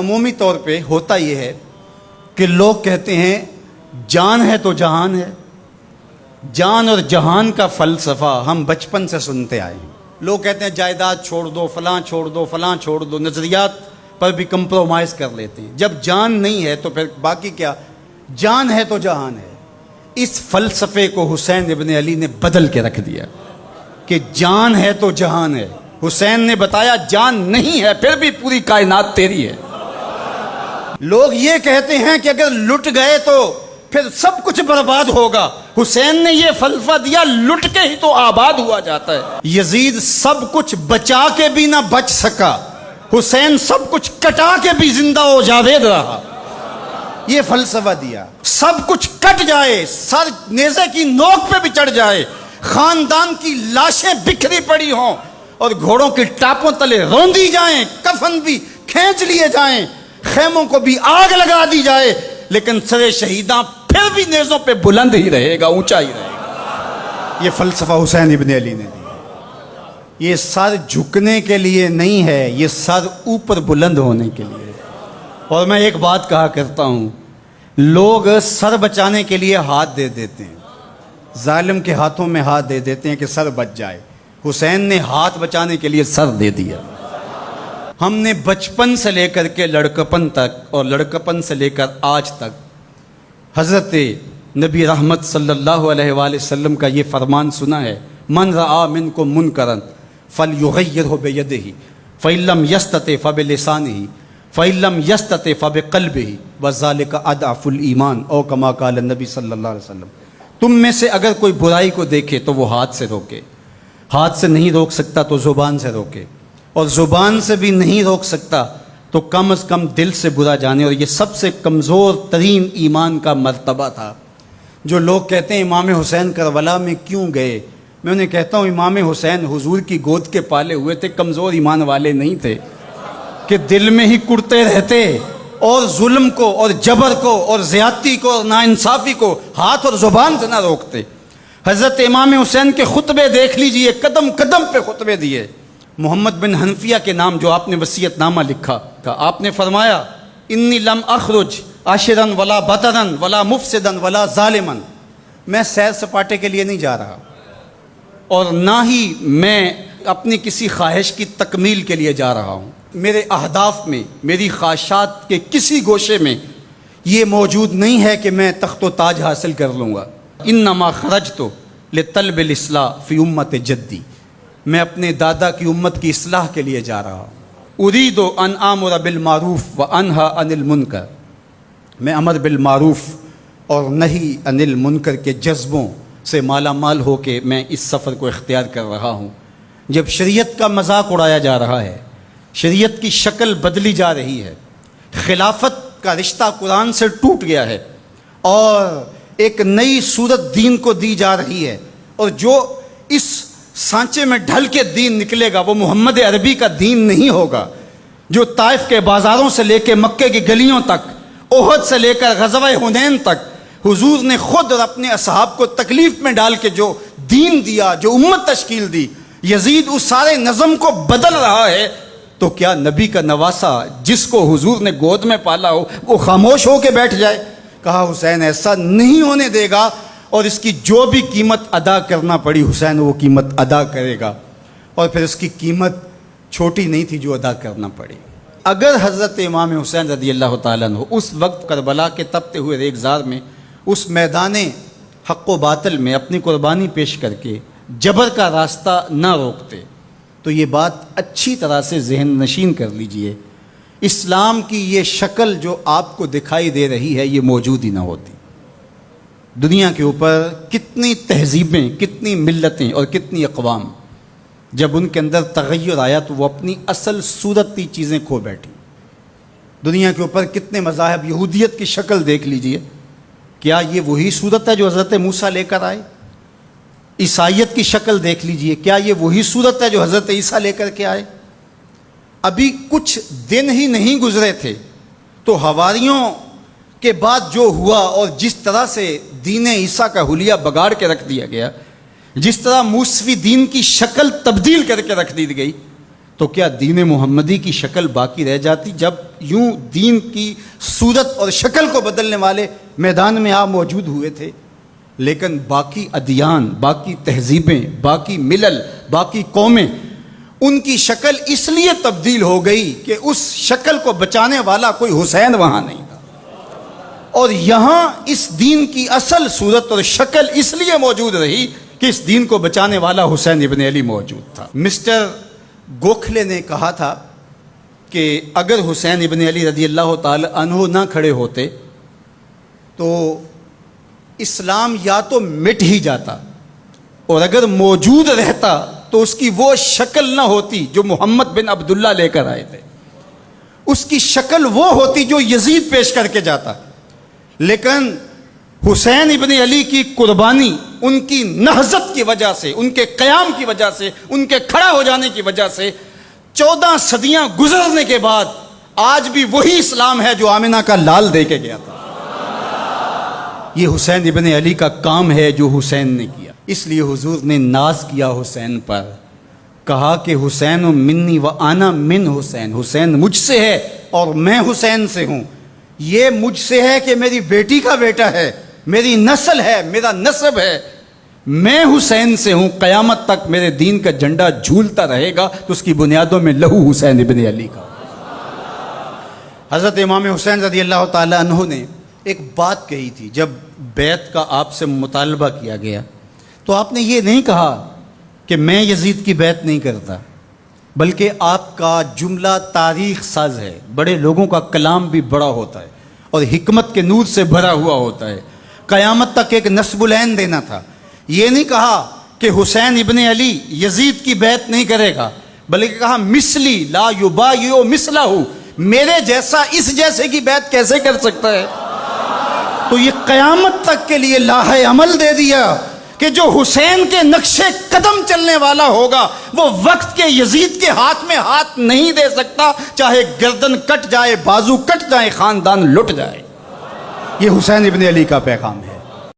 عمومی طور پہ ہوتا یہ ہے کہ لوگ کہتے ہیں جان ہے تو جہان ہے. جان اور جہان کا فلسفہ ہم بچپن سے سنتے آئے ہیں. لوگ کہتے ہیں جائیداد چھوڑ دو، فلاں چھوڑ دو، فلاں چھوڑ دو، نظریات پر بھی کمپرومائز کر لیتے ہیں. جب جان نہیں ہے تو پھر باقی کیا؟ جان ہے تو جہان ہے. اس فلسفے کو حسین ابن علی نے بدل کے رکھ دیا کہ جان ہے تو جہان ہے. حسین نے بتایا جان نہیں ہے پھر بھی پوری کائنات تیری ہے. لوگ یہ کہتے ہیں کہ اگر لٹ گئے تو پھر سب کچھ برباد ہوگا. حسین نے یہ فلسفہ دیا لٹ کے ہی تو آباد ہوا جاتا ہے. یزید سب کچھ بچا کے بھی نہ بچ سکا، حسین سب کچھ کٹا کے بھی زندہ و جاوید رہا. یہ فلسفہ دیا سب کچھ کٹ جائے، سر نیزے کی نوک پہ بھی چڑھ جائے، خاندان کی لاشیں بکھری پڑی ہوں اور گھوڑوں کی ٹاپوں تلے روندی جائیں، کفن بھی کھینچ لیے جائیں، خیموں کو بھی آگ لگا دی جائے، لیکن سر شہیداں پھر بھی نیزوں پہ بلند ہی رہے گا، اونچا ہی رہے گا. یہ فلسفہ حسین ابن علی نے دیا. یہ سر جھکنے کے لیے نہیں ہے، یہ سر اوپر بلند ہونے کے لیے. اور میں ایک بات کہا کرتا ہوں، لوگ سر بچانے کے لیے ہاتھ دے دیتے ہیں، ظالم کے ہاتھوں میں ہاتھ دے دیتے ہیں کہ سر بچ جائے. حسین نے ہاتھ بچانے کے لیے سر دے دیا. ہم نے بچپن سے لے کر کے لڑکپن تک اور لڑکپن سے لے کر آج تک حضرت نبی رحمت صلی اللہ علیہ وآلہ وسلم کا یہ فرمان سنا ہے، من رآ منکم منکرا فلیغیرہ بیدہ فإن لم یستطع فبلسانہ فإن لم یستطع فبقلبہ وذلک اضعف الایمان او کما قال النبی صلی اللہ علیہ وسلم. تم میں سے اگر کوئی برائی کو دیکھے تو وہ ہاتھ سے روکے، ہاتھ سے نہیں روک سکتا تو زبان سے روکے، اور زبان سے بھی نہیں روک سکتا تو کم از کم دل سے برا جانے. اور یہ سب سے کمزور ترین ایمان کا مرتبہ تھا. جو لوگ کہتے ہیں امام حسین کربلا میں کیوں گئے، میں انہیں کہتا ہوں امام حسین حضور کی گود کے پالے ہوئے تھے، کمزور ایمان والے نہیں تھے کہ دل میں ہی کڑتے رہتے اور ظلم کو اور جبر کو اور زیادتی کو اور ناانصافی کو ہاتھ اور زبان سے نہ روکتے. حضرت امام حسین کے خطبے دیکھ لیجئے، قدم قدم پہ خطبے دیے. محمد بن حنفیہ کے نام جو آپ نے وصیت نامہ لکھا تھا، آپ نے فرمایا انی لم اخرج عاشرا ولا بطرا ولا مفسدا ولا ظالما. میں سیر سپاٹے کے لیے نہیں جا رہا اور نہ ہی میں اپنی کسی خواہش کی تکمیل کے لیے جا رہا ہوں. میرے اہداف میں، میری خواہشات کے کسی گوشے میں یہ موجود نہیں ہے کہ میں تخت و تاج حاصل کر لوں گا. انما خرجت لطلب الاصلاح فی امت جدی. میں اپنے دادا کی امت کی اصلاح کے لیے جا رہا ہوں. ارید ان آمر بالمعروف وانہی عن المنکر. میں امر بالمعروف اور نہی عن المنکر کے جذبوں سے مالا مال ہو کے میں اس سفر کو اختیار کر رہا ہوں. جب شریعت کا مذاق اڑایا جا رہا ہے، شریعت کی شکل بدلی جا رہی ہے، خلافت کا رشتہ قرآن سے ٹوٹ گیا ہے اور ایک نئی صورت دین کو دی جا رہی ہے، اور جو اس سانچے میں ڈھل کے دین نکلے گا وہ محمد عربی کا دین نہیں ہوگا جو طائف کے بازاروں سے لے کے مکے کی گلیوں تک، احد سے لے کر غزوہ حنین تک حضور نے خود اور اپنے اصحاب کو تکلیف میں ڈال کے جو دین دیا، جو امت تشکیل دی. یزید اس سارے نظم کو بدل رہا ہے، تو کیا نبی کا نواسا جس کو حضور نے گود میں پالا ہو وہ خاموش ہو کے بیٹھ جائے؟ کہا حسین ایسا نہیں ہونے دے گا، اور اس کی جو بھی قیمت ادا کرنا پڑی حسین وہ قیمت ادا کرے گا. اور پھر اس کی قیمت چھوٹی نہیں تھی جو ادا کرنا پڑی. اگر حضرت امام حسین رضی اللہ تعالیٰ عنہ اس وقت کربلا کے تپتے ہوئے ریگزار میں اس میدان حق و باطل میں اپنی قربانی پیش کر کے جبر کا راستہ نہ روکتے تو یہ بات اچھی طرح سے ذہن نشین کر لیجئے، اسلام کی یہ شکل جو آپ کو دکھائی دے رہی ہے یہ موجود ہی نہ ہوتی. دنیا کے اوپر کتنی تہذیبیں، کتنی ملتیں اور کتنی اقوام، جب ان کے اندر تغیر آیا تو وہ اپنی اصل صورتی چیزیں کھو بیٹھی. دنیا کے اوپر کتنے مذاہب، یہودیت کی شکل دیکھ لیجئے، کیا یہ وہی صورت ہے جو حضرت موسیٰ لے کر آئے؟ عیسائیت کی شکل دیکھ لیجئے، کیا یہ وہی صورت ہے جو حضرت عیسیٰ لے کر کے آئے؟ ابھی کچھ دن ہی نہیں گزرے تھے تو حواریوں کے بعد جو ہوا اور جس طرح سے دین عیسیٰ کا حلیہ بگاڑ کے رکھ دیا گیا، جس طرح موسوی دین کی شکل تبدیل کر کے رکھ دی گئی، تو کیا دین محمدی کی شکل باقی رہ جاتی؟ جب یوں دین کی صورت اور شکل کو بدلنے والے میدان میں آپ موجود ہوئے تھے، لیکن باقی ادیان، باقی تہذیبیں، باقی ملل، باقی قومیں، ان کی شکل اس لیے تبدیل ہو گئی کہ اس شکل کو بچانے والا کوئی حسین وہاں نہیں تھا، اور یہاں اس دین کی اصل صورت اور شکل اس لیے موجود رہی کہ اس دین کو بچانے والا حسین ابن علی موجود تھا۔ مسٹر گوکھلے نے کہا تھا کہ اگر حسین ابن علی رضی اللہ تعالی عنہ نہ کھڑے ہوتے تو اسلام یا تو مٹ ہی جاتا، اور اگر موجود رہتا تو اس کی وہ شکل نہ ہوتی جو محمد بن عبداللہ لے کر آئے تھے، اس کی شکل وہ ہوتی جو یزید پیش کر کے جاتا۔ لیکن حسین ابن علی کی قربانی، ان کی نہضت کی وجہ سے، ان کے قیام کی وجہ سے، ان کے کھڑا ہو جانے کی وجہ سے 14 صدیاں گزرنے کے بعد آج بھی وہی اسلام ہے جو آمنہ کا لال دے کے گیا تھا۔ یہ حسین ابن علی کا کام ہے جو حسین نے کیا، اس لیے حضور نے ناز کیا حسین پر، کہا کہ حسین منی و انا من حسین، حسین مجھ سے ہے اور میں حسین سے ہوں۔ یہ مجھ سے ہے کہ میری بیٹی کا بیٹا ہے، میری نسل ہے، میرا نسب ہے، میں حسین سے ہوں، قیامت تک میرے دین کا جھنڈا جھولتا رہے گا، تو اس کی بنیادوں میں لہو حسین ابن علی کا۔ حضرت امام حسین رضی اللہ تعالی عنہ نے ایک بات کہی تھی جب بیعت کا آپ سے مطالبہ کیا گیا، تو آپ نے یہ نہیں کہا کہ میں یزید کی بیعت نہیں کرتا، بلکہ آپ کا جملہ تاریخ ساز ہے، بڑے لوگوں کا کلام بھی بڑا ہوتا ہے اور حکمت کے نور سے بھرا ہوا ہوتا ہے، قیامت تک ایک نسب العین دینا تھا۔ یہ نہیں کہا کہ حسین ابن علی یزید کی بیعت نہیں کرے گا، بلکہ کہا مثلی لا یبایع مثلہ، میرے جیسا اس جیسے کی بیعت کیسے کر سکتا ہے؟ تو یہ قیامت تک کے لیے لاہ عمل دے دیا کہ جو حسین کے نقشے قدم چلنے والا ہوگا وہ وقت کے یزید کے ہاتھ میں ہاتھ نہیں دے سکتا، چاہے گردن کٹ جائے، بازو کٹ جائے، خاندان لٹ جائے۔ یہ حسین ابن علی کا پیغام ہے۔